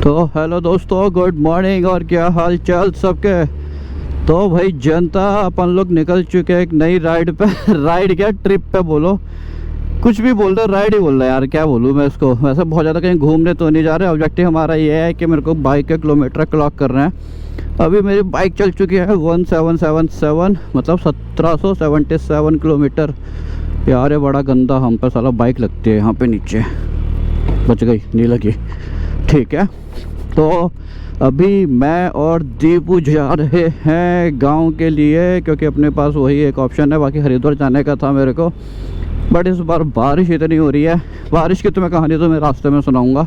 तो हेलो दोस्तों, good morning. और क्या हाल चाल सबके। तो भाई जनता, अपन लोग निकल चुके हैं एक नई राइड पे। राइड क्या, ट्रिप पे बोलो, कुछ भी बोल रहे, राइड ही बोल रहे यार, क्या बोलूँ मैं इसको। वैसे बहुत ज़्यादा कहीं घूमने तो नहीं जा रहे। ऑब्जेक्टिव हमारा ये है कि मेरे को बाइक के किलोमीटर क्लॉक कर रहे हैं। अभी मेरी बाइक चल चुकी है 1777, मतलब 1777 किलोमीटर। यार ये बड़ा गंदा हम पे साला बाइक लगती है यहाँ पे नीचे। बच गई, नहीं लगी, ठीक है। तो अभी मैं और दीपू जा रहे हैं गांव के लिए, क्योंकि अपने पास वही एक ऑप्शन है। बाकी हरिद्वार जाने का था मेरे को, बट इस बार बारिश इतनी हो रही है। बारिश की तो मैं कहानी तो मैं रास्ते में सुनाऊंगा।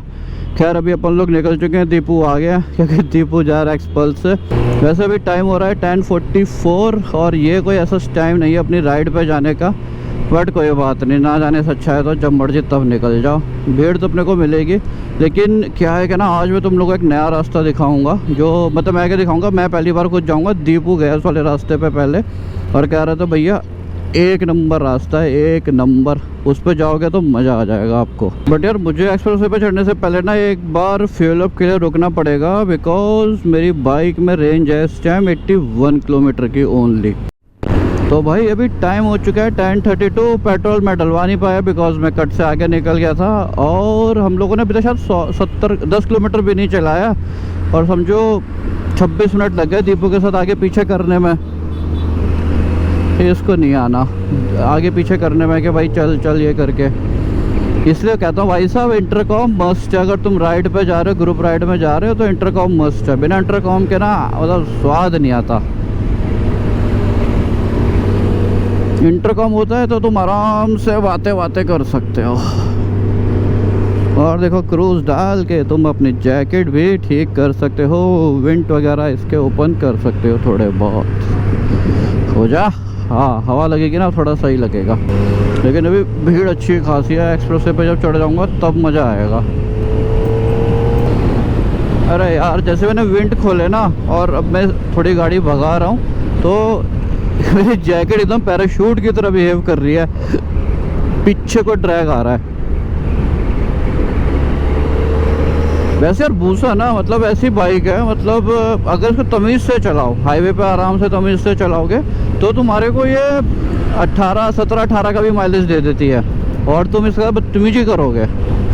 खैर अभी अपन लोग निकल चुके हैं, दीपू आ गया क्योंकि दीपू जा रहा है एक्सपल्स से। वैसे भी टाइम हो रहा है 10:44 और ये कोई ऐसा टाइम नहीं है अपनी राइड पे जाने का। बट कोई बात नहीं, ना जाने से अच्छा है तो जब मर्जी तब निकल जाओ। भीड़ तो अपने को मिलेगी, लेकिन क्या है कि ना, आज मैं तुम लोगों को एक नया रास्ता दिखाऊंगा। जो मतलब मैं क्या दिखाऊंगा, मैं पहली बार खुद जाऊंगा। दीपू गया उस वाले रास्ते पे पहले और कह रहा था भैया एक नंबर रास्ता है, एक नंबर, उस पर जाओगे तो मज़ा आ जाएगा आपको। बट यार मुझे एक्सप्रेस वे पे चढ़ने से पहले ना एक बार फ्यूल अप के लिए रुकना पड़ेगा, बिकॉज मेरी बाइक में रेंज है इस टाइम 81 किलोमीटर की ओनली। तो भाई अभी टाइम हो चुका है 10:32। पेट्रोल मैं डलवा नहीं पाया बिकॉज मैं कट से आगे निकल गया था। और हम लोगों ने अभी तक शायद 10 किलोमीटर भी नहीं चलाया और समझो 26 मिनट लग गए दीपू के साथ आगे पीछे करने में। इसको नहीं आना आगे पीछे करने में कि भाई चल चल ये करके। इसलिए कहता हूँ भाई साहब, इंटरकॉम मस्ट है। अगर तुम राइड पे जा रहे हो, ग्रुप राइड में जा रहे हो, तो इंटरकॉम मस्ट है। बिना इंटरकॉम के ना मतलब स्वाद नहीं आता। इंटरकॉम होता है तो तुम आराम से बातें कर सकते हो। और देखो क्रूज डाल के तुम अपनी जैकेट भी ठीक कर सकते हो, विंड वगैरह इसके ओपन कर सकते हो थोड़े बहुत। हो जा, हाँ हवा लगेगी ना थोड़ा सही लगेगा। लेकिन अभी भीड़ अच्छी खासी है। एक्सप्रेस वे पे जब चढ़ जाऊंगा तब मज़ा आएगा। अरे यार जैसे मैंने विंड खोले ना और अब मैं थोड़ी गाड़ी भगा रहा हूँ तो मेरी जैकेट एकदम पैराशूट की तरह बिहेव कर रही है। पीछे को ड्रैग आ रहा है। वैसे यार भूसा ना, मतलब ऐसी बाइक है, मतलब अगर इसको तमीज़ से चलाओ, हाईवे पे आराम से तमीज़ से चलाओगे तो तुम्हारे को ये 17-18 का भी माइलेज दे देती है। और तुम इसका बदतमीजी करोगे,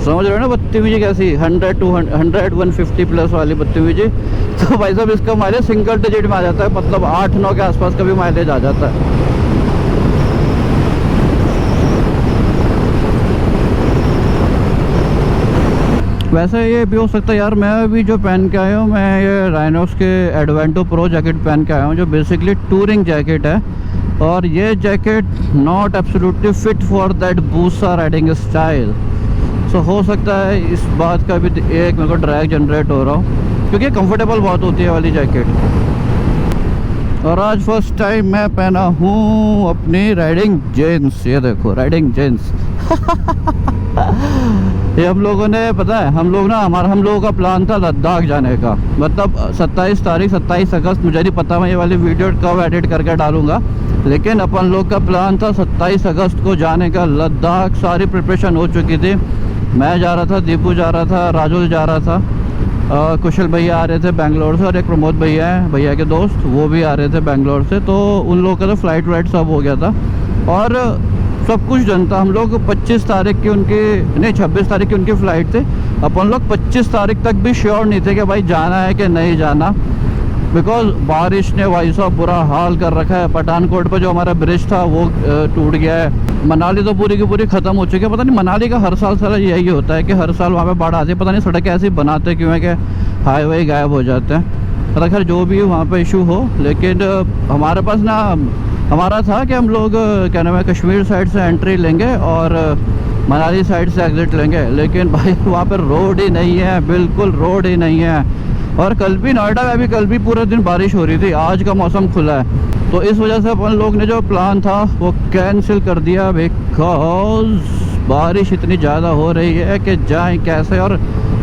समझ रहे हो ना, बदतमीजी कैसी, 100-150 प्लस वाली बदतमीजी, तो भाई साहब इसका माइलेज सिंगल डिजिट में आ जाता है। मतलब 8-9 के आसपास का भी माइलेज आ जाता है। वैसे ये भी हो सकता है यार, मैं अभी जो पहन के आया हूँ, मैं ये राइनोस के एडवेंटो प्रो जैकेट पहन के आया हूँ, जो बेसिकली टूरिंग जैकेट है। और ये jacket not absolutely fit for that बूसा राइडिंग स्टाइल। सो हो सकता है इस बात का भी एक मेरे को ड्रैग जनरेट हो रहा हो, क्योंकि कंफर्टेबल बहुत होती है वाली जैकेट। और आज फर्स्ट टाइम मैं पहना हूँ अपनी राइडिंग जीन्स। ये देखो राइडिंग जीन्स। ये हम लोगों ने, पता है हम लोगों का प्लान था लद्दाख जाने का। मतलब 27 अगस्त, मुझे नहीं पता मैं ये वाली वीडियो कब एडिट करके डालूंगा, लेकिन अपन लोग का प्लान था 27 अगस्त को जाने का लद्दाख। सारी प्रिपरेशन हो चुकी थी। मैं जा रहा था, दीपू जा रहा था, राजुल जा रहा था, कुशल भैया आ रहे थे बेंगलोर से, और एक प्रमोद भैया है, भैया के दोस्त, वो भी आ रहे थे बेंगलोर से। तो उन लोगों का तो फ्लाइट वाइट सब हो गया था और सब कुछ डन था। हम लोग 25 तारीख की उनकी, नहीं 26 तारीख की उनकी फ़्लाइट थी। अपन लोग 25 तारीख तक भी श्योर नहीं थे कि भाई जाना है कि नहीं जाना, बिकॉज बारिश ने भाई साहब बुरा हाल कर रखा है। पठानकोट पर जो हमारा ब्रिज था वो टूट गया है। मनाली तो पूरी की पूरी ख़त्म हो चुकी है। पता नहीं मनाली का हर साल सारा यही होता है कि हर साल वहाँ पे बाढ़ आती है। पता नहीं सड़कें ऐसी बनाते क्यों है कि हाईवे गायब हो जाते हैं। पता खैर जो भी वहाँ पे इशू हो, लेकिन हमारे पास ना, हमारा था कि हम लोग क्या नाम है, कश्मीर साइड से एंट्री लेंगे और मनाली साइड से एग्ज़िट लेंगे। लेकिन भाई वहाँ पर रोड ही नहीं है, बिल्कुल रोड ही नहीं है। और कल भी नोएडा में भी कल भी पूरे दिन बारिश हो रही थी। आज का मौसम खुला है, तो इस वजह से अपन लोग ने जो प्लान था वो कैंसिल कर दिया, बिकॉज बारिश इतनी ज़्यादा हो रही है कि जाएं कैसे। और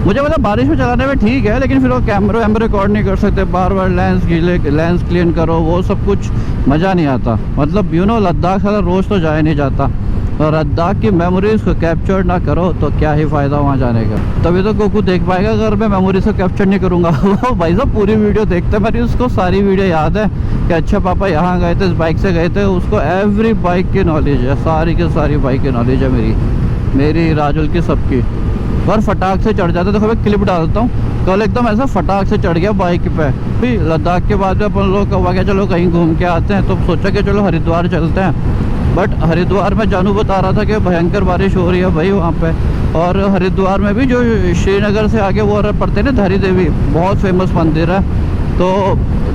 मुझे मतलब बारिश में चलाने में ठीक है, लेकिन फिर वो कैमरे रिकॉर्ड नहीं कर सकते, बार बार लेंस क्लीन करो, वो सब कुछ मज़ा नहीं आता। मतलब लद्दाख वाला रोज़ तो जाया नहीं जाता। और लद्दाख की मेमोरीज को कैप्चर ना करो तो क्या ही फ़ायदा वहाँ जाने का। तभी तो कोकू देख पाएगा अगर मैं मेमोरीज को कैप्चर नहीं करूँगा। वो भाई साहब पूरी वीडियो देखते हैं, मेरी उसको सारी वीडियो याद है कि अच्छा पापा यहाँ गए थे, इस बाइक से गए थे। उसको एवरी बाइक की नॉलेज है, सारी की सारी बाइक की नॉलेज है मेरी राजुल की, सबकी। और फटाक से चढ़ जाते। देखो मैं क्लिप डालता हूँ, कल एकदम ऐसा फटाक से चढ़ गया बाइक पे। फिर लद्दाख के बाद में अपन लोग कहा क्या चलो कहीं घूम के आते हैं, तो सोचा कि चलो हरिद्वार चलते हैं। बट हरिद्वार में जानू बता रहा था कि भयंकर बारिश हो रही है भाई वहाँ पे। और हरिद्वार में भी जो श्रीनगर से आगे वो पड़ते हैं ना, धारी देवी, बहुत फेमस मंदिर है। तो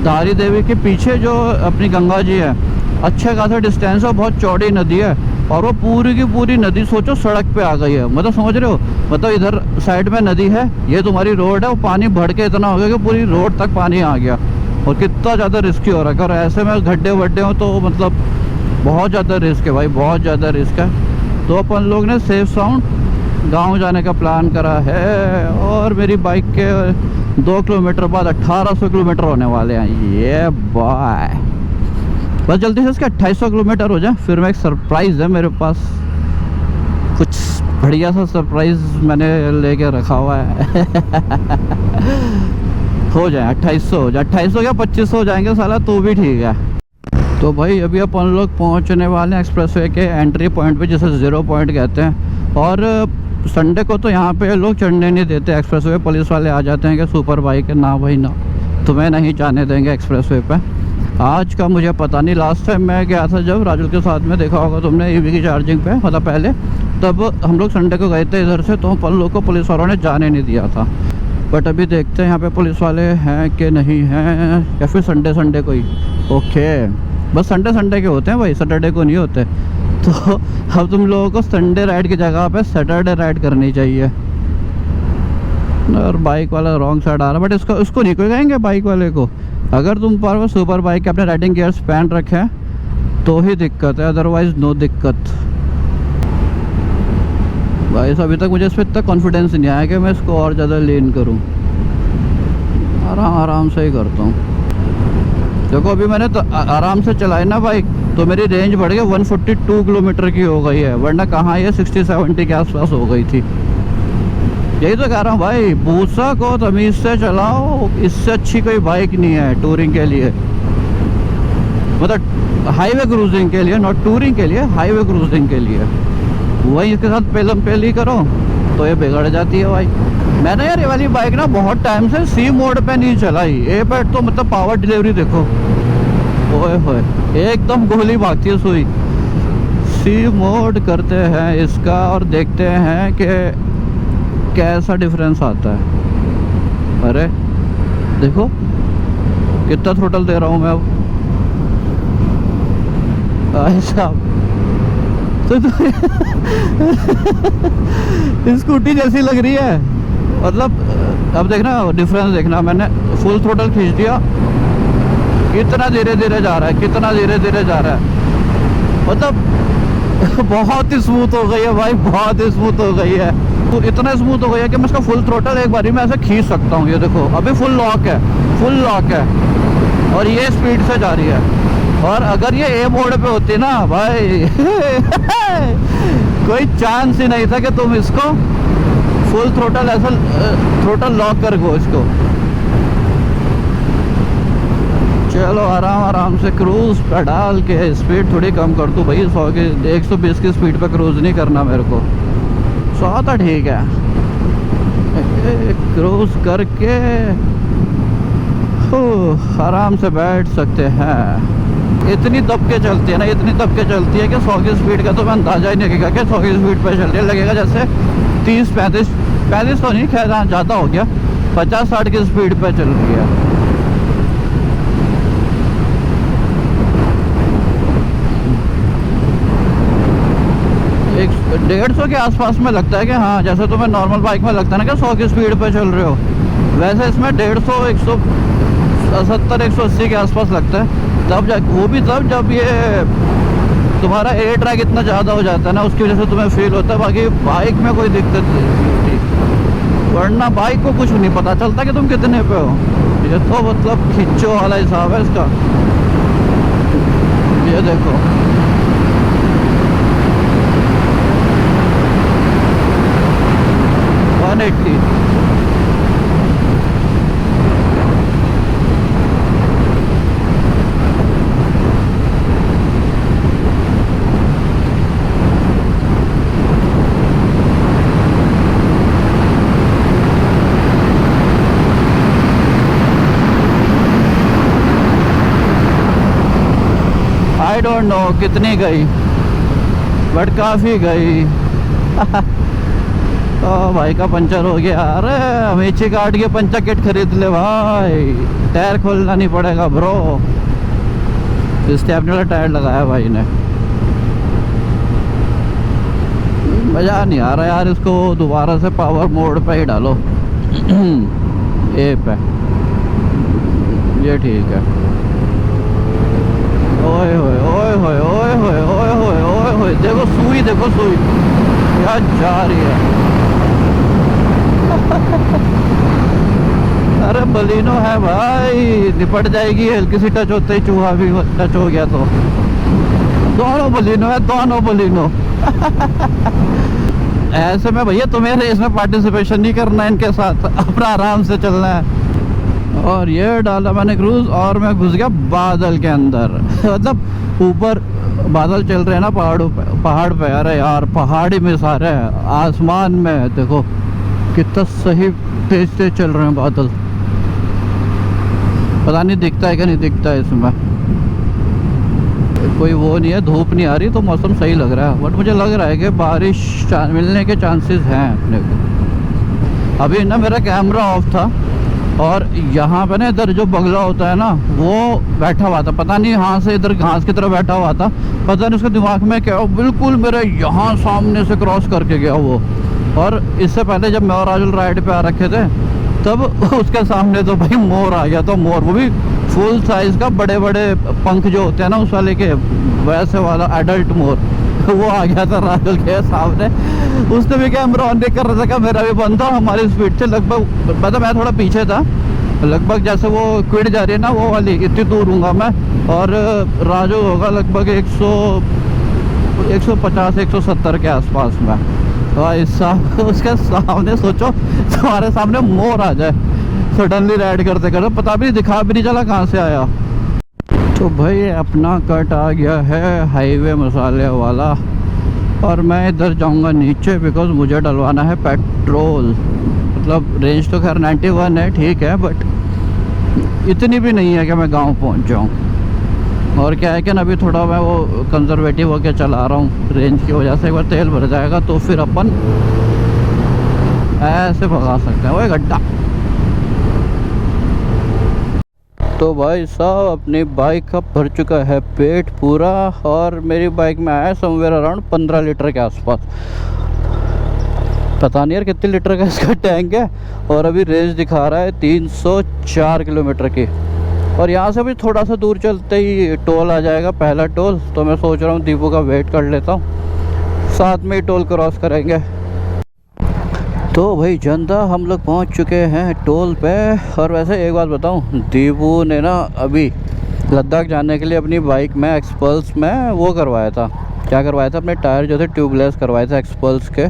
धारी देवी के पीछे जो अपनी गंगा जी है, अच्छा खासा डिस्टेंस है, बहुत चौड़ी नदी है। और वो पूरी की पूरी नदी सोचो सड़क पे आ गई है, मतलब समझ रहे हो, मतलब इधर साइड में नदी है, ये तुम्हारी रोड है, वो पानी बढ़ के इतना हो गया कि पूरी रोड तक पानी आ गया। और कितना ज़्यादा रिस्की हो रहा है, अगर ऐसे में गड्ढे वड्ढे हो तो मतलब बहुत ज़्यादा रिस्क है भाई, बहुत ज़्यादा रिस्क है। तो अपन लोग ने सेफ साउंड गांव जाने का प्लान करा है। और मेरी बाइक के 2 किलोमीटर बाद 1800 किलोमीटर होने वाले हैं। ये बाय बस जल्दी से इसके 2800 किलोमीटर हो जाए, फिर मैं एक सरप्राइज़ है मेरे पास, कुछ बढ़िया सा सरप्राइज़ मैंने लेके रखा हुआ है। हो जाए 2800 हो जाए, 2800 क्या 2500 हो जाएंगे साला तो भी ठीक है। तो भाई अभी अपन लोग पहुंचने वाले हैं एक्सप्रेसवे के एंट्री पॉइंट पे, जिसे 0 पॉइंट कहते हैं। और संडे को तो यहाँ पे लोग चढ़ने नहीं देते एक्सप्रेसवे, पुलिस वाले आ जाते हैं कि सुपर बाइक है, ना भाई ना, तुम्हें नहीं जाने देंगे एक्सप्रेसवे पे। आज का मुझे पता नहीं, लास्ट टाइम मैं गया था जब राजुल के साथ में, देखा होगा तुमने ईवी की चार्जिंग पे, मतलब पहले, तब हम लोग संडे को गए थे इधर से, तो अपन लोग को पुलिस वालों ने जाने नहीं दिया था। बट अभी देखते हैं यहाँ पे पुलिस वाले हैं कि नहीं हैं, या फिर संडे को ही। ओके, बस संडे के होते हैं भाई, सैटरडे को नहीं होते। तो अब तुम लोगों को संडे राइड की जगह पे सैटरडे राइड करनी चाहिए। और बाइक वाला रॉन्ग साइड आ रहा है, बट उसको नहीं कोई कहेंगे बाइक वाले को। अगर तुम पर सुपर बाइक के अपने राइडिंग गियर्स पहन रखे हैं तो ही दिक्कत है, अदरवाइज नो दिक्कत। भाई अभी तक मुझे इस पर इतना कॉन्फिडेंस नहीं आया कि मैं इसको और ज़्यादा लीन करूं, आराम से ही करता हूँ। देखो अभी मैंने तो आराम से चलाई ना बाइक, तो मेरी रेंज बढ़ गई 142 किलोमीटर की हो गई है, वरना कहाँ ये 60-70 के आसपास हो गई थी। यही तो कह रहा हूँ भाई, भूसा को तमीज़ से चलाओ, इससे अच्छी कोई बाइक नहीं है टूरिंग के लिए, मतलब हाईवे क्रूजिंग के लिए, नॉट टूरिंग के लिए, हाईवे क्रूजिंग के लिए। वही इसके साथ पेलम पेली करो तो ये बिगड़ जाती है भाई। मैंने यार ये वाली बाइक ना बहुत टाइम से सी मोड पे नहीं चलाई। ए पे तो मतलब पावर डिलीवरी देखो, ओए होए एकदम गोली भागती है सुई। सी मोड करते हैं इसका और देखते हैं कि कैसा डिफरेंस आता है। अरे देखो कितना थ्रोटल दे रहा हूँ मैं अब। ऐसा तो स्कूटी जैसी लग रही है, मतलब अब देखना डिफरेंस देखना। मैंने फुल थ्रोटल खींच दिया, कितना धीरे धीरे जा रहा है, कितना धीरे धीरे जा रहा है, मतलब बहुत ही स्मूथ हो गई है भाई, बहुत ही स्मूथ हो गई है। तो इतना स्मूथ हो गया कि मैं इसका फुल थ्रोटल एक बारी में ऐसे खींच सकता हूँ। ये देखो अभी फुल लॉक है, फुल लॉक है और ये स्पीड से जा रही है। और अगर ये ए मोड पे होती ना भाई कोई चांस ही नहीं था कि तुम इसको फुल थ्रोटल ऐसा थ्रोटल लॉक कर गो इसको। चलो आराम से क्रूज पे डाल के स्पीड थोड़ी कम कर दूँ भाई, 120 की स्पीड पे क्रूज नहीं करना मेरे को, 100 तो ठीक है। क्रूज करके आराम से बैठ सकते हैं। इतनी दब के चलती है ना, इतनी दब के चलती है कि 100 की स्पीड का तो मैं अंदाजा ही नहीं लगेगा कि 100 की स्पीड पे चल रही है। लगेगा जैसे 30-35 तो नहीं, खैर ज़्यादा हो गया, 50-60 की स्पीड पे चल रही है। एक 150 के आसपास में लगता है कि हाँ, जैसे तुम्हें नॉर्मल बाइक में लगता है ना कि 100 की स्पीड पे चल रहे हो, वैसे इसमें 150, 170, 180 के आसपास लगता है। तब वो भी तब जब ये तुम्हारा एयर ट्रैक इतना ज़्यादा हो जाता है ना, उसकी वजह से तुम्हें फील होता है। बाकी बाइक में कोई दिक्कत नहीं होती, वरना बाइक को कुछ नहीं पता चलता कि तुम कितने पे हो। ये तो मतलब खिंचो वाला हिसाब है इसका। ये देखो साइड थी। आई डोंट नो कितनी गई, बट काफ़ी गई। तो भाई का पंचर हो गया। अरे अमेची काट के पंचर किट खरीद ले भाई, टायर खोलना नहीं पड़ेगा ब्रो। स्टेपनी वाला टायर लगाया भाई ने। मज़ा नहीं आ रहा यार, इसको दोबारा से पावर मोड पे ही डालो। ए पे ये ठीक है। ओए होए ओए होए ओए होए ओए होए ओए होए, देखो सुई, देखो सुई क्या जा रही है। अरे बलिनो है भाई, निपट जाएगी। हल्की सी टच होते ही चूहा भी टच हो गया तो। दोनों बलिनो है, दोनों बलिनो। ऐसे में भैया तुम्हें रेस में पार्टिसिपेशन नहीं करना है इनके साथ, अपना आराम से चलना है। और ये डाला मैंने क्रूज और मैं घुस गया बादल के अंदर। मतलब ऊपर बादल चल रहे हैं ना पहाड़ पे। अरे यार पहाड़ी में सारे आसमान में देखो कितना सही तेज तेज चल रहे हैं बादल। पता नहीं दिखता है कि नहीं दिखता है इसमें, कोई वो नहीं है, धूप नहीं आ रही तो मौसम सही लग रहा है। बट मुझे लग रहा है कि बारिश मिलने के चांसेस हैं अपने को। अभी ना मेरा कैमरा ऑफ था और यहाँ पे ना इधर जो बगला होता है ना वो बैठा हुआ था, पता नहीं यहाँ से इधर घास की तरह बैठा हुआ था। पता नहीं उसके दिमाग में क्या, बिल्कुल मेरे यहाँ सामने से क्रॉस करके गया वो। और इससे पहले जब मैं और राजुल राइड पे आ रखे थे तब उसके सामने तो भाई मोर आ गया। तो मोर वो भी फुल साइज का, बड़े बड़े पंख जो होते हैं ना उस वाले के, वैसे वाला एडल्ट मोर वो आ गया था राजुल के सामने। उसने भी कैमरा ऑन नहीं कर रहा था, मेरा भी बंद था। हमारी स्पीड से लगभग, मतलब मैं थोड़ा पीछे था, लगभग जैसे वो क्विड जा रही है ना वो वाली, इतनी दूर हूँगा मैं। और राजू होगा लगभग 150 170 के आसपास में। तो ऐसा उसके सामने सोचो तुम्हारे सामने मोर आ जाए सडनली राइड करते करते, पता भी दिखा भी नहीं चला कहाँ से आया। तो भाई अपना कट आ गया है हाईवे मसाले वाला और मैं इधर जाऊंगा नीचे बिकॉज मुझे डलवाना है पेट्रोल। मतलब रेंज तो खैर 91 है, ठीक है, बट इतनी भी नहीं है कि मैं गांव पहुंच जाऊं। और क्या है कि ना अभी थोड़ा मैं वो कंजर्वेटिव होके चला रहा हूँ रेंज की वजह से। एक बार तेल भर जाएगा तो फिर अपन ऐसे भगा सकते हैं। वो गड्ढा तो भाई साहब अपनी बाइक का भर चुका है पेट पूरा और मेरी बाइक में आया समवेयर अराउंड 15 लीटर के आसपास। पता नहीं यार कितने लीटर का इसका टैंक है। और अभी रेंज दिखा रहा है 304 किलोमीटर की। और यहाँ से भी थोड़ा सा दूर चलते ही टोल आ जाएगा, पहला टोल। तो मैं सोच रहा हूँ दीपू का वेट कर लेता हूँ, साथ में ही टोल क्रॉस करेंगे। तो भाई जनता हम लोग पहुँच चुके हैं टोल पे। और वैसे एक बात बताऊँ, दीपू ने ना अभी लद्दाख जाने के लिए अपनी बाइक में एक्सपल्स में वो करवाया था। क्या करवाया था, अपने टायर जो थे ट्यूबलेस करवाए थे एक्सपल्स के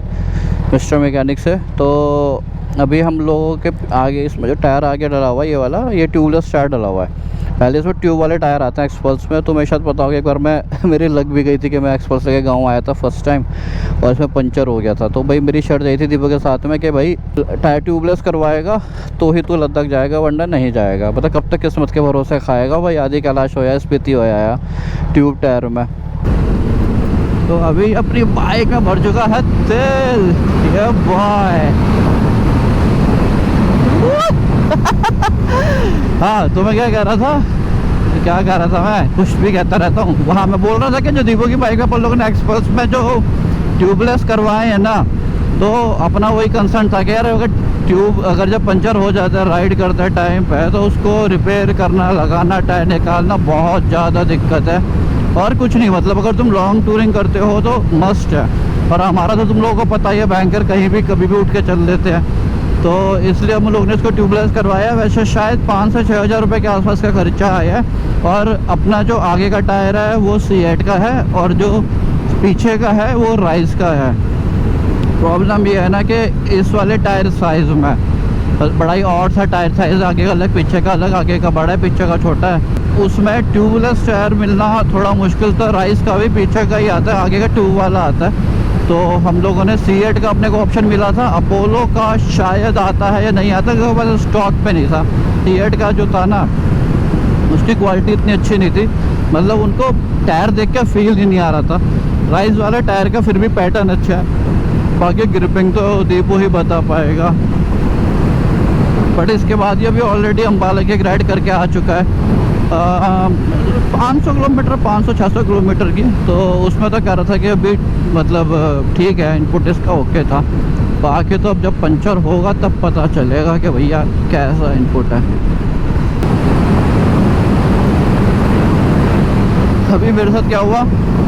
मिस्टर मैकेनिक से। तो अभी हम लोगों के आगे इसमें जो टायर आगे डला हुआ है ये वाला, ये ट्यूबलेस टायर डला हुआ है। पहले इसमें ट्यूब वाले टायर आते हैं एक्सपल्स में। तो मैं शायद पता होगा एक बार मैं मेरी लग भी गई थी कि मैं एक्सपल्स लेके गाँव आया था फर्स्ट टाइम और इसमें पंचर हो गया था। तो भाई मेरी शर्त यही थी दीपक के साथ में कि भाई टायर ट्यूबलेस करवाएगा तो ही तू लद्दाख जाएगा वरना नहीं जाएगा। मतलब कब तक किस्मत के भरोसे खाएगा भाई, आदि कैलाश होया स्पीति होया या ट्यूब टायर में। तो अभी अपनी बाइक में भर चुका है तेल, ये बॉय। हाँ तो मैं क्या कह रहा था, मैं कुछ भी कहता रहता हूँ। वहाँ मैं बोल रहा था कि जो दीपू की बाइक में अपन लोगों ने एक्सपल्स में जो ट्यूबलेस करवाए हैं ना, तो अपना वही कंसर्न था कि यार अगर ट्यूब अगर जब पंचर हो जाता है राइड करते टाइम पे तो उसको रिपेयर करना, लगाना, टायर निकालना बहुत ज़्यादा दिक्कत है। और कुछ नहीं, मतलब अगर तुम लॉन्ग टूरिंग करते हो तो मस्ट है। और हमारा तो तुम लोगों को पता ही है, बैंकर कहीं भी कभी भी उठ के चल देते हैं। तो इसलिए हम लोग ने इसको ट्यूबलेस करवाया। वैसे शायद 5 से 6 हज़ार रुपये के आसपास का खर्चा आया है। और अपना जो आगे का टायर है वो C8 का है और जो पीछे का है वो राइस का है। प्रॉब्लम ये है ना कि इस वाले टायर साइज़ में बड़ा ही और सा टायर साइज़, आगे का अलग पीछे का अलग, आगे का बड़ा है पीछे का छोटा है। उसमें ट्यूबलेस टायर मिलना थोड़ा मुश्किल था। राइस का भी पीछे का ही आता है, आगे का ट्यूब वाला आता है। तो हम लोगों ने C8 का अपने को ऑप्शन मिला था। अपोलो का शायद आता है या नहीं आता, क्योंकि बस स्टॉक पे नहीं था। C8 का जो था ना, उसकी क्वालिटी इतनी अच्छी नहीं थी, मतलब उनको टायर देख के फील ही नहीं आ रहा था। राइस वाले टायर का फिर भी पैटर्न अच्छा है, बाकी ग्रिपिंग तो दीपू ही बता पाएगा। बट इसके बाद ये भी ऑलरेडी अम्बाला की राइड करके आ चुका है 500 किलोमीटर, 500-600 किलोमीटर की। तो उसमें तो कह रहा था कि अभी मतलब ठीक है, इनपुट इसका ओके था। बाकी तो अब जब पंचर होगा तब पता चलेगा कि भैया कैसा इनपुट है। अभी मेरे साथ क्या हुआ,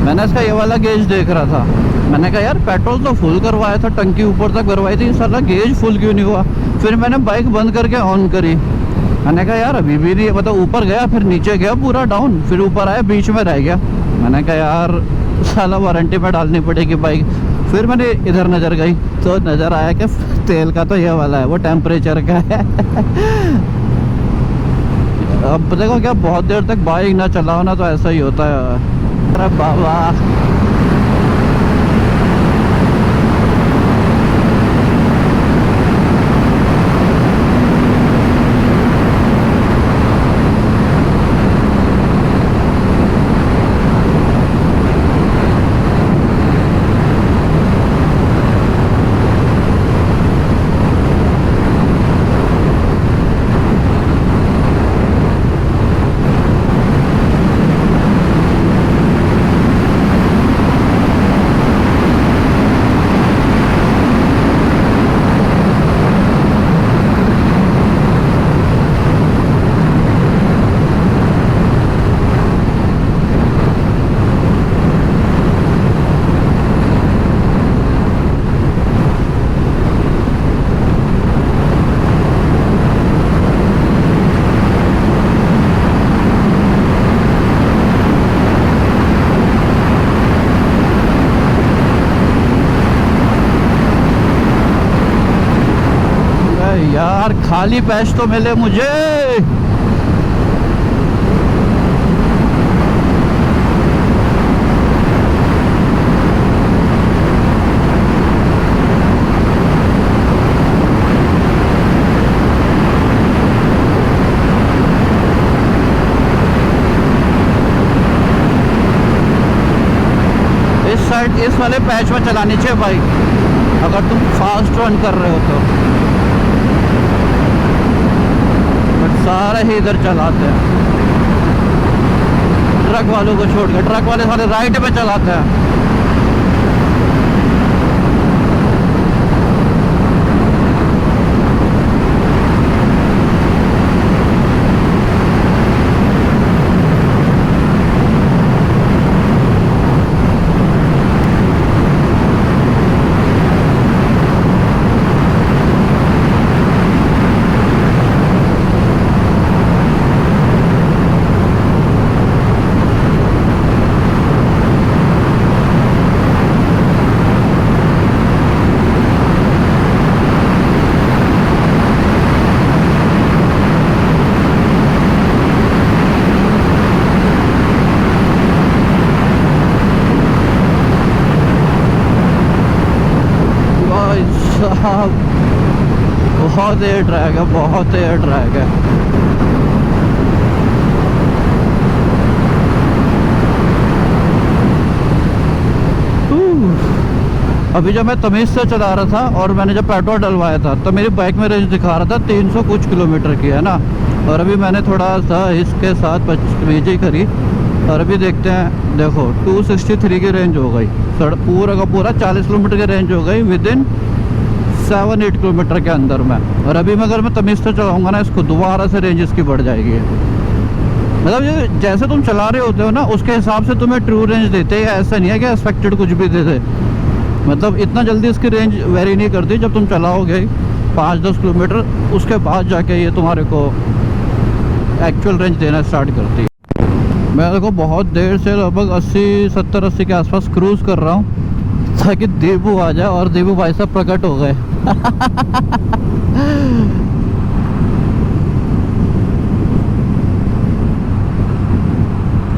मैंने इसका ये वाला गेज देख रहा था। मैंने कहा यार पेट्रोल तो फुल करवाया था, टंकी ऊपर तक भरवाई थी, साला गेज फुल क्यों नहीं हुआ। फिर मैंने बाइक बंद करके ऑन करी। मैंने कहा यार अभी भी नहीं, मतलब ऊपर गया, फिर नीचे गया पूरा डाउन, फिर ऊपर आया, बीच में रह गया। मैंने कहा यार साला वारंटी में डालनी पड़ेगी बाइक। फिर मैंने इधर नज़र गई तो नज़र आया कि तेल का तो ये वाला है, वो टेम्परेचर का है। अब देखो क्या, बहुत देर तक बाइक ना चलाओ ना तो ऐसा ही होता है। अरे बाबा, यार खाली पैच तो मिले मुझे। इस साइड, इस वाले पैच में चलानी चाहिए बाइक अगर तुम फास्ट रन कर रहे हो तो। सारे ही इधर चलाते हैं, ट्रक वालों को छोड़ के। ट्रक वाले सारे राइट पे चलाते हैं। बहुत एयर ड्रैग है, बहुत एयर ड्रैग है। अभी जब मैं तमीज़ से चला रहा था और मैंने जब पेट्रोल डलवाया था तो मेरी बाइक में रेंज दिखा रहा था 300 कुछ किलोमीटर की, है ना। और अभी मैंने थोड़ा सा इसके साथ बचपीजी करी और अभी देखते हैं, देखो 263 की रेंज हो गई। पूरा का पूरा 40 किलोमीटर की रेंज हो गई विद इन 7-8 किलोमीटर के अंदर में। और अभी मैं अगर मैं तमीज़ से चलाऊँगा ना इसको, दोबारा से रेंज इसकी बढ़ जाएगी। मतलब ये जैसे तुम चला रहे होते हो ना उसके हिसाब से तुम्हें ट्रू रेंज देते हैं, ऐसा नहीं है कि एक्सपेक्टेड कुछ भी दे दे। मतलब इतना जल्दी इसकी रेंज वेरी नहीं करती। जब तुम चलाओगे 5-10 किलोमीटर उसके बाद जाके ये तुम्हारे को एक्चुअल रेंज देना स्टार्ट करती है। मैं देखो बहुत देर से लगभग 80-70-80 के आसपास क्रूज़ कर रहा हूँ था कि देबू आ जाए, और देबू भाई साहब प्रकट हो गए।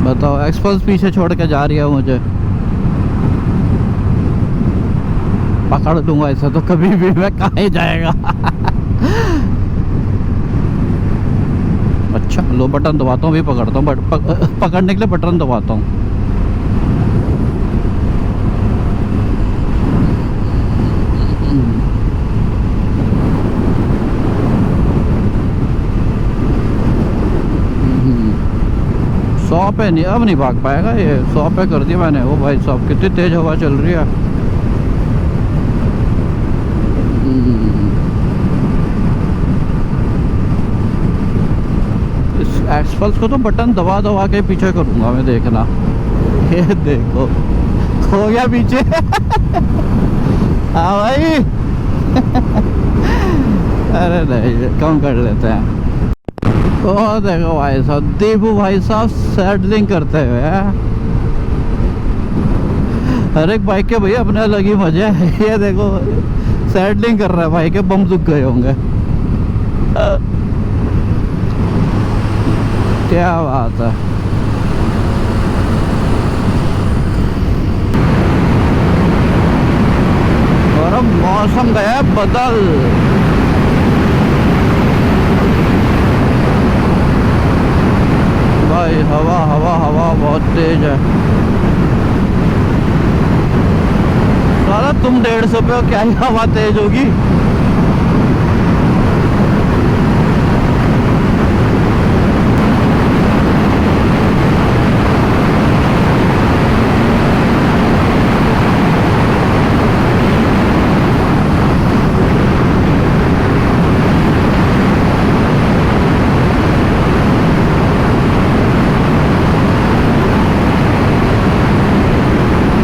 बताओ, एक्सपल्स पीछे छोड़ के जा रही है मुझे। पकड़ लूंगा इसे तो कभी भी मैं, कहाँ ही जाएगा। अच्छा, लो बटन दबाता हूँ, भी पकड़ता हूँ, बट पकड़ने के लिए बटन दबाता हूँ। सौ पे नहीं, अब नहीं भाग पाएगा ये। 100 पे कर दिया मैंने। वो भाई साहब कितनी तेज हवा चल रही है। इस एक्सपल्स को तो बटन दबा दबा के पीछे करूंगा मैं, देखना। ये देखो, हो गया पीछे। हाँ भाई। अरे नहीं, कम कर लेते हैं। ओ देखो भाई साहब, देबू भाई साहब सैडलिंग करते हुए। हर एक बाइक के भैया अपने अलग ही मजे है। ये देखो सैडलिंग कर रहा है भाई के, बम दुख गए होंगे। क्या बात है। और अब मौसम गया बदल। भाई हवा हवा हवा बहुत तेज है। साला तुम 150 पे हो, क्या ही हवा तेज होगी।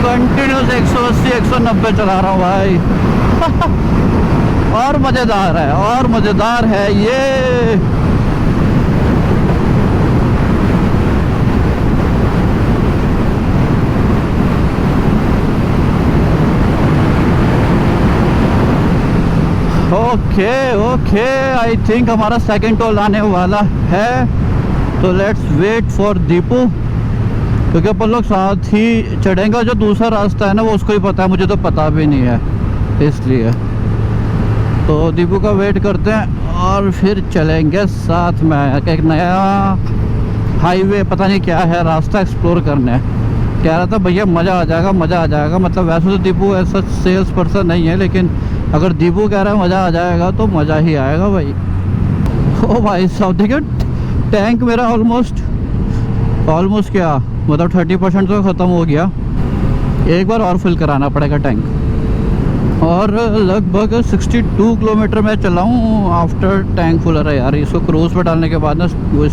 कंटिन्यूस 180 190 चला रहा हूँ भाई। और मजेदार है, और मजेदार है ये। ओके ओके, आई थिंक हमारा सेकंड टोल आने वाला है, तो लेट्स वेट फॉर दीपू। क्योंकि अपन लोग साथ ही चढ़ेंगे। जो दूसरा रास्ता है ना, वो उसको ही पता है, मुझे तो पता भी नहीं है, इसलिए तो दीपू का वेट करते हैं और फिर चलेंगे साथ में। एक नया हाईवे, पता नहीं क्या है, रास्ता एक्सप्लोर करने। कह रहा था भैया मज़ा आ जाएगा, मज़ा आ जाएगा। मतलब वैसे तो दीपू ऐसा सेल्स पर्सन नहीं है, लेकिन अगर दीपू कह रहा है मज़ा आ जाएगा तो मज़ा ही आएगा भाई। ओ भाई साहब देखिए, टैंक मेरा ऑलमोस्ट क्या मतलब 30% तो ख़त्म हो गया। एक बार और फिल कराना पड़ेगा टैंक। और लगभग 62 किलोमीटर मैं चला हूँ आफ्टर टैंक फुल है यार। इसको क्रूज़ पे डालने के बाद ना वो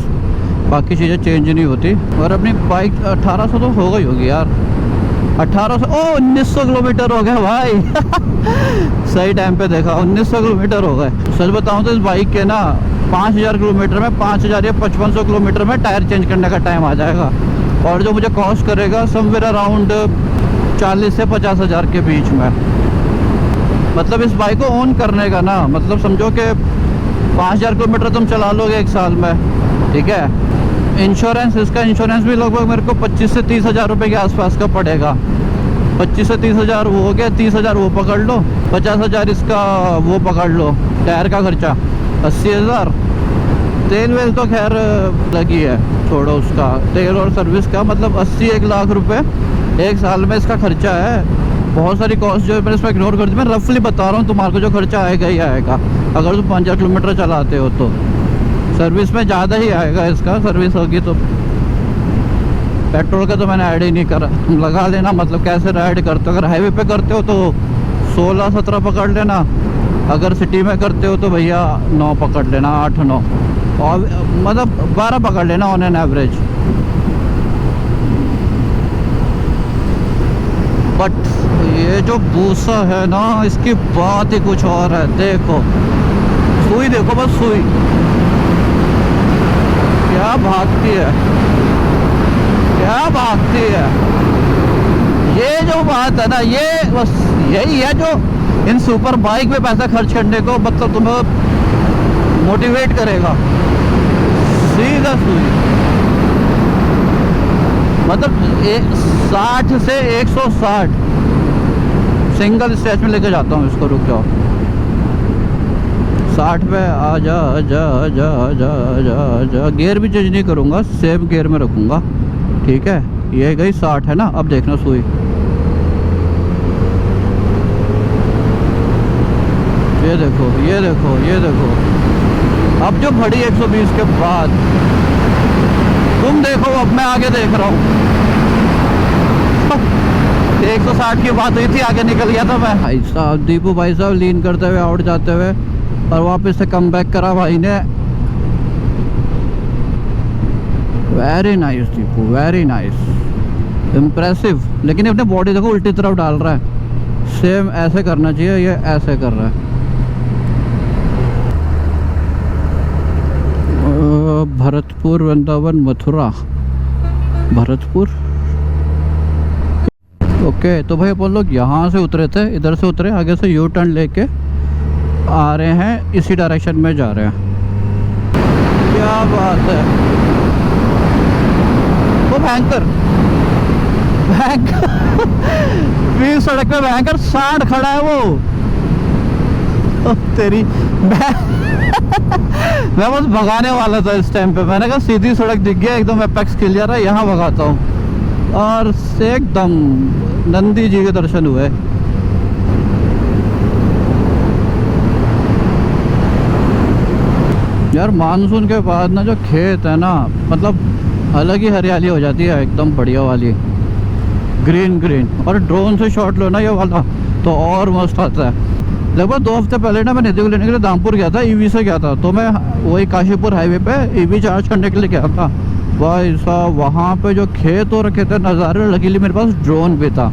बाकी चीज़ें चेंज नहीं होती। और अपनी बाइक 1800 तो हो गई होगी यार। 1800 ओ 1900 किलोमीटर हो गए भाई। सही टाइम पे देखा, 1900 किलोमीटर हो गए। सच बताऊँ तो इस बाइक के ना 5000 किलोमीटर में, 5000 या 5500 किलोमीटर में टायर चेंज करने का टाइम आ जाएगा। और जो मुझे कॉस्ट करेगा समवेयर अराउंड 40 से 50 हज़ार के बीच में। मतलब इस बाइक को ओन करने का ना, मतलब समझो कि 5000 किलोमीटर तुम चला लोगे एक साल में, ठीक है। इंश्योरेंस, इसका इंश्योरेंस भी लगभग मेरे को 25 से 30 हज़ार रुपये के आसपास का पड़ेगा। 25 से 30 हज़ार वो हो गया, 30 हज़ार वो पकड़ लो, 50 हज़ार इसका वो पकड़ लो, टायर का खर्चा 80 हज़ार। तेल वेल तो खैर लगी है, छोड़ो उसका, तेल और सर्विस का मतलब 80-1 लाख रुपए एक साल में इसका खर्चा है। बहुत सारी कॉस्ट जो है मैंने इसमें इग्नोर कर दी। मैं रफली बता रहा हूँ, तुम्हारे को जो खर्चा आएगा ही आएगा अगर तुम 5000 किलोमीटर चलाते हो तो। सर्विस में ज़्यादा ही आएगा इसका, सर्विस होगी तो। पेट्रोल का तो मैंने ऐड ही नहीं करा, तुम लगा लेना। मतलब कैसे राइड करते हो, अगर हाईवे पे करते हो तो 16-17 पकड़ लेना, अगर सिटी में करते हो तो भैया 9 पकड़ लेना, 8-9, और मतलब 12 पकड़ लेना ऑन एन एवरेज। बट ये जो बूसा है ना, इसकी बात ही कुछ और है। देखो सुई, देखो बस सुई क्या भागती है, क्या भागती है। ये जो बात है ना, ये बस यही है जो इन सुपर बाइक पे पैसा खर्च करने को मतलब तुम्हें मोटिवेट करेगा। सीधा सुई मतलब 60 से 160 सिंगल स्ट्रेच में लेके जाता हूँ इसको। रुक जाओ, 60 पे आ जा जा जा जा जा जा। गियर भी चेंज नहीं करूँगा, सेम गियर में रखूँगा, ठीक है। ये गई 60 है ना। अब देखना सुई, ये देखो ये देखो ये देखो। अब जो घड़ी 120 के बाद तुम देखो, अब मैं आगे देख रहा हूँ। 160 की बात हुई थी, आगे निकल गया था मैं। भाई साहब, दीपू भाई साहब लीन करते हुए आउट जाते हुए और वापस से कम बैक करा भाई ने। Very nice Deepu, very nice, impressive. लेकिन अपने बॉडी देखो उल्टी तरफ डाल रहा है। सेम ऐसे करना चाहिए, ये ऐसे कर रहा है। भरतपुर, वृंदावन, मथुरा, भरतपुर। ओके, तो भाई अपन लोग यहाँ से उतरे थे, इधर से उतरे, आगे से यू टर्न लेके आ रहे हैं, इसी डायरेक्शन में जा रहे हैं। क्या बात है। वो भयंकर भयंकर बीच सड़क पे भयंकर सांड खड़ा है वो। तेरी मैं बस भगाने वाला था इस टाइम पे। मैंने कहा सीधी सड़क दिख गया, एकदम एपेक्स क्लियर है, यहाँ भगाता हूँ। और से एकदम नंदी जी के दर्शन हुए। यार मानसून के बाद ना जो खेत है ना, मतलब अलग ही हरियाली हो जाती है, एकदम बढ़िया वाली ग्रीन ग्रीन। और ड्रोन से शॉट लो ना ये वाला तो और मस्त आता है। लगभग 2 हफ्ते पहले ना मैं निधि को लेने के लिए दामपुर गया था, ईवी से गया था। तो मैं वही काशीपुर हाईवे पे ईवी चार्ज करने के लिए गया था। भाई साहब वहाँ पे जो खेत हो रखे थे, नज़ारे लगी, मेरे पास ड्रोन भी था।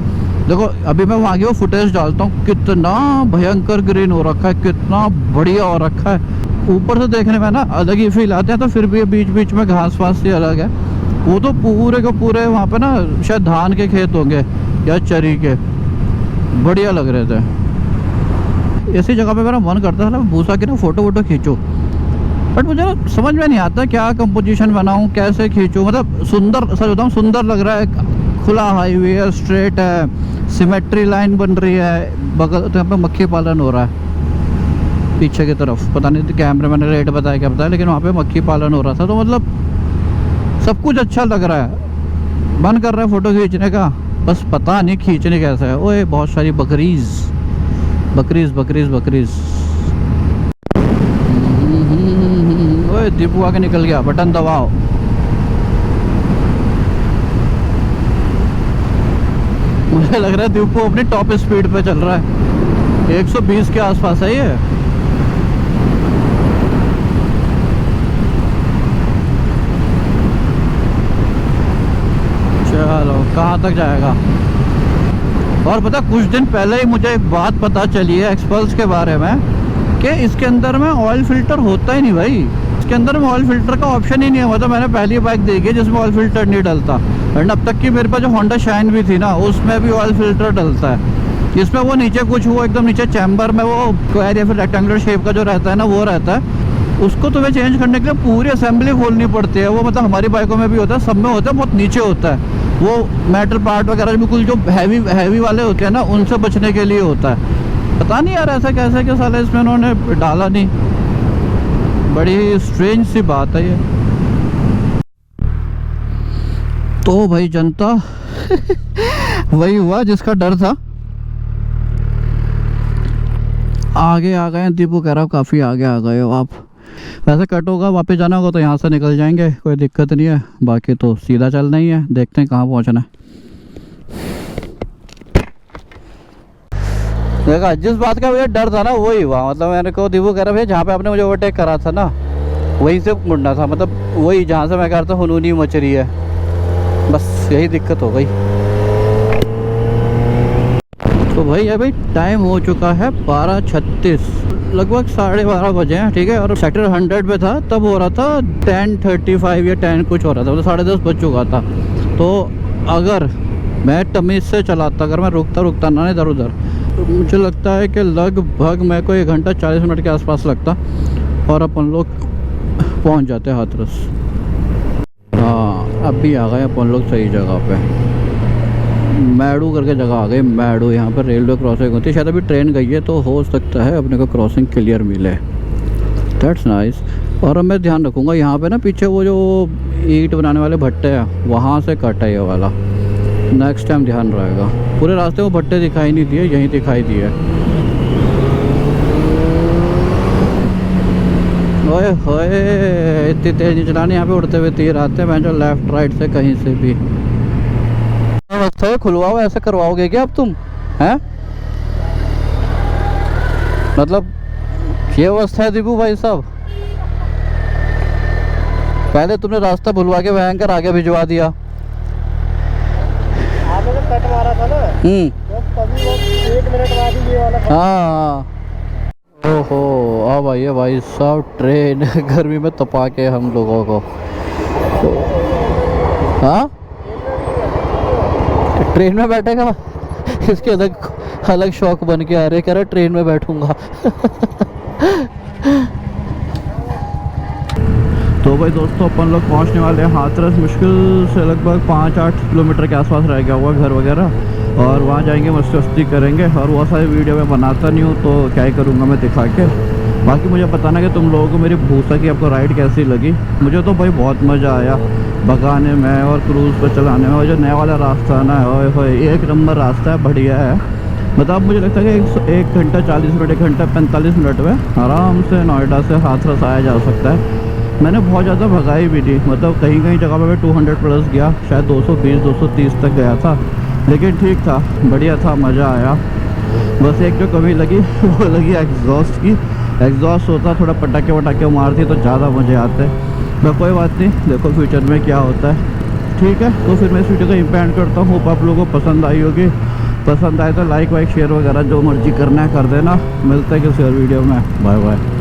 देखो अभी मैं वहाँ की वो फुटेज डालता हूँ, कितना भयंकर ग्रीन हो रखा है, कितना बढ़िया हो रखा है। ऊपर से देखने में ना अलग ही फील आते हैं। तो फिर भी बीच बीच में घास वास से अलग है। वो तो पूरे के पूरे वहाँ पे ना शायद धान के खेत होंगे या चरी के, बढ़िया लग रहे थे। ऐसी जगह पे मेरा मन करता था ना भूसा की ना फोटो वोटो खींचूं, बट मुझे ना समझ में नहीं आता क्या कंपोजिशन बनाऊं, कैसे खींचूं। मतलब सुंदर, सच बताऊं सुंदर लग रहा है। खुला हाईवे है, स्ट्रेट है, सिमेट्री लाइन बन रही है, बगल तो यहाँ पे मक्खी पालन हो रहा है पीछे की तरफ। पता नहीं कैमरे मैंने रेट बताया क्या बताया, लेकिन वहाँ पे मक्खी पालन हो रहा था। तो मतलब सब कुछ अच्छा लग रहा है, मन कर रहा है फ़ोटो खींचने का, बस पता नहीं खींचने कैसे है। ओए बहुत सारी बकरीज बकरीज बकरीज बकरीज। ओए दीपू आके निकल गया, बटन दबाओ। मुझे लग रहा है दीपू अपनी टॉप स्पीड पे चल रहा है, 120 के आसपास है ये। चलो कहाँ तक जाएगा। और पता कुछ दिन पहले ही मुझे एक बात पता चली है एक्सपल्स के बारे में, कि इसके अंदर में ऑयल फिल्टर होता ही नहीं भाई। इसके अंदर में ऑयल फिल्टर का ऑप्शन ही नहीं है। मतलब मैंने पहली बाइक देखी है जिसमें ऑयल फिल्टर नहीं डलता। एंड अब तक की मेरे पास जो होंडा शाइन भी थी ना, उसमें भी ऑयल फिल्टर डलता है। इसमें वो नीचे कुछ वो एकदम नीचे चैम्बर में वो स्क्वायर या फिर रेक्टेंगुलर शेप का जो रहता है ना, वो रहता है। उसको तुम्हें चेंज करने के लिए पूरी असेंबली खोलनी पड़ती है। वो मतलब हमारी बाइकों में भी होता है, सब में होता है, बहुत नीचे होता है। वो मेटल पार्ट वगैरह बिल्कुल जो हैवी वाले होते हैं ना, उनसे बचने के लिए होता है। पता नहीं यार ऐसा कैसे कि साले इसमें उन्होंने डाला नहीं। बड़ी स्ट्रेंज सी बात है ये। तो भाई जनता वही हुआ जिसका डर था। आगे आ गए, दीपू कह रहा काफ़ी आगे आ गए हो आप। वैसे कट होगा, वापस जाना होगा तो यहाँ से निकल जाएंगे, कोई दिक्कत नहीं है। बाकी तो सीधा चलना ही है, देखते हैं कहाँ पहुँचना है। देखा जिस बात का मुझे डर था ना वही हुआ। मतलब मैंने को दीपू कह रहा भैया जहाँ पे आपने मुझे ओवरटेक करा था ना, वहीं से मुड़ना था। मतलब वही जहाँ से मैं कह रहा था हुनूनी मच रही है, बस यही दिक्कत हो गई। तो भाई अभी टाइम हो चुका है 12:36, लगभग 12:30 बजे हैं, ठीक है। और सेक्टर 100 पे था, तब हो रहा था 10:35 या 10 कुछ हो रहा था, मतलब 10:30 बज चुका था। तो अगर मैं तमीज़ से चलाता, अगर मैं रुकता ना इधर उधर तो मुझे लगता है कि लगभग मेरे को 1 घंटा 40 मिनट के आसपास लगता और अपन लोग पहुंच जाते हाथरस। हाँ, अब भी आ गए अपन लोग सही जगह पे। मैडू करके जगह आ गई, मैडू। यहाँ पर रेलवे क्रॉसिंग होती है, शायद अभी ट्रेन गई है तो हो सकता है अपने को क्रॉसिंग क्लियर मिले। That's nice. और अब मैं ध्यान रखूँगा यहाँ पे ना, पीछे वो जो ईंट बनाने वाले भट्टे हैं वहाँ से कट है ये वाला। नेक्स्ट टाइम ध्यान रहेगा। पूरे रास्ते वो भट्टे दिखाई नहीं दिए, यहीं दिखाई दिए। ओए होए, इतनी तेज नहीं चलानी, यहाँ पे उड़ते हुए तीर आते हैं। मैं जो लेफ्ट राइट से कहीं से भी खुलवाओ, ऐसे करवाओगे क्या अब तुम? हैं मतलब ये अवस्था है दीपू भाई साहब। पहले तुमने रास्ता भुलवा के भयंकर आगे भिजवा दिया। आपने जब कट मारा था ना, तभी वो 1 मिनट बाद ही ये वाला। हाँ, ओहो, अब आइए भाई साहब ट्रेन गर्मी में तपा के हम लोगों को। हाँ, ट्रेन में बैठेगा इसके अलग शौक बन के आ रहे, कह रहे ट्रेन में बैठूंगा। तो भाई दोस्तों, अपन लोग पहुंचने वाले हैं हाथरस। मुश्किल से लगभग 5-8 किलोमीटर के आसपास रह गया हुआ घर वगैरह, और वहाँ जाएंगे, मस्ती करेंगे। और वो सारी वीडियो मैं बनाता नहीं हूँ तो क्या ही करूँगा मैं दिखा के। बाकी मुझे बताना कि तुम लोगों को मेरी भूसा की आपको राइड कैसी लगी। मुझे तो भाई बहुत मज़ा आया भगाने में और क्रूज़ पर चलाने में। और जो नया वाला रास्ता है ना, ओए 1 नंबर रास्ता है, बढ़िया है। मतलब मुझे लगता है कि 1 घंटा 40 मिनट 1 घंटा 45 मिनट में आराम से नोएडा से हाथरस आया जा सकता है। मैंने बहुत ज़्यादा भगाई भी थी, मतलब कहीं जगह पे मैं 200 प्लस गया, शायद 220 230 तक गया था, लेकिन ठीक था, बढ़िया था, मज़ा आया। बस एक जो कमी लगी वो लगी एग्जॉस्ट की। एग्जॉस्ट होता थोड़ा पटाखे मारती तो ज़्यादा मज़े आते। मैं कोई बात नहीं, देखो फ्यूचर में क्या होता है। ठीक है, तो फिर मैं इस वीडियो को इम्पेंड करता हूँ। होप आप लोगों को पसंद आई होगी। पसंद आए तो लाइक वाइक शेयर वगैरह जो मर्जी करना है कर देना। मिलते हैं किसी और वीडियो में। Bye bye.